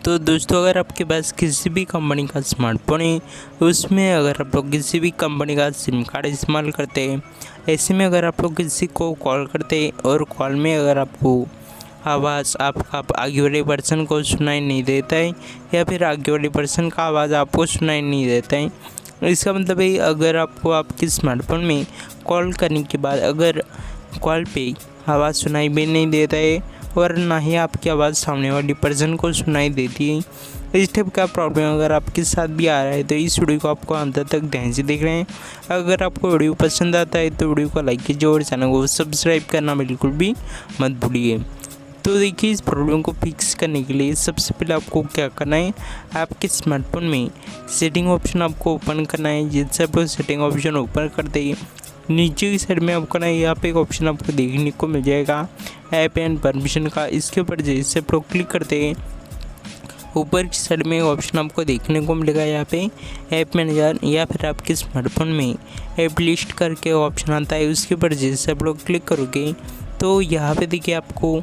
तो दोस्तों अगर आपके पास किसी भी कंपनी का स्मार्टफोन है, उसमें अगर आप लोग किसी भी कंपनी का सिम कार्ड इस्तेमाल करते हैं, ऐसे में अगर आप लोग किसी को कॉल करते हैं और कॉल में अगर आपको आवाज़ आपका आगे वाले पर्सन को सुनाई नहीं देता है या फिर आगे वाले पर्सन का आवाज़ आपको सुनाई नहीं देता है, इसका मतलब है अगर आपको आपके स्मार्टफोन में कॉल करने के बाद अगर कॉल पे आवाज़ सुनाई भी नहीं देता है और ना ही आपकी आवाज़ सामने वाली पर्सन को सुनाई देती है, इस टाइप का प्रॉब्लम अगर आपके साथ भी आ रहा है तो इस वीडियो को आपको अंत तक ध्यान से देख रहे हैं। अगर आपको वीडियो पसंद आता है तो वीडियो को लाइक कीजिए और चैनल को सब्सक्राइब करना बिल्कुल भी मत भूलिए। तो देखिए, इस प्रॉब्लम को फिक्स करने के लिए सबसे पहले आपको क्या करना है, आपके स्मार्टफोन में सेटिंग ऑप्शन आपको ओपन करना है। जिससे आप सेटिंग ऑप्शन ओपन करते ही नीचे की साइड में आपको ना यहाँ पे एक ऑप्शन आपको देखने को मिल जाएगा ऐप एंड परमिशन का। इसके ऊपर जैसे आप लोग क्लिक करते हैं, ऊपर की साइड में ऑप्शन आपको देखने को मिलेगा यहाँ पे ऐप मैनेजर, या फिर आपके स्मार्टफोन में ऐप लिस्ट करके ऑप्शन आता है। उसके ऊपर जैसे आप लोग क्लिक करोगे तो यहाँ पे देखिए आपको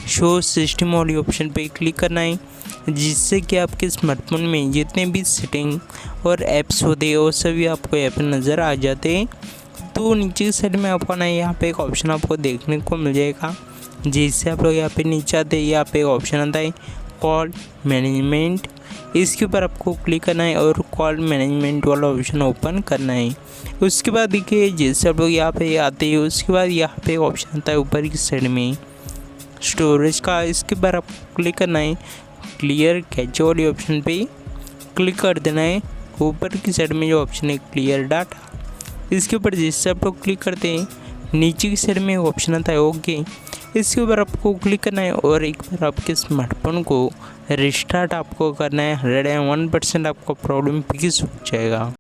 शो सिस्टम वाली ऑप्शन पे क्लिक करना है, जिससे कि आपके स्मार्टफोन में जितने भी सेटिंग और ऐप्स होते हैं वो सभी आपको यहाँ पे नज़र आ जाते हैं। तो नीचे की साइड में आपको ना यहाँ पे एक ऑप्शन आपको देखने को मिल जाएगा। जिससे आप लोग यहाँ पे नीचे आते हैं, यहाँ पे एक ऑप्शन आता है कॉल मैनेजमेंट। इसके ऊपर आपको क्लिक करना है और कॉल मैनेजमेंट वाला ऑप्शन ओपन करना है। उसके बाद देखिए जैसे आप लोग यहाँ पे आते हैं, उसके बाद यहाँ पे ऑप्शन आता है ऊपर की साइड में स्टोरेज का। इसके ऊपर आपको क्लिक करना है, क्लियर कैचे वाली ऑप्शन पे क्लिक कर देना है। ऊपर की साइड में जो ऑप्शन है क्लियर डाटा, इसके ऊपर जैसे आप लोग क्लिक करते हैं नीचे की साइड में ऑप्शन आता है ओके। इसके ऊपर आपको क्लिक करना है और एक बार आपके स्मार्टफोन को रिस्टार्ट आपको करना है। 101% आपका प्रॉब्लम फिक्स हो जाएगा।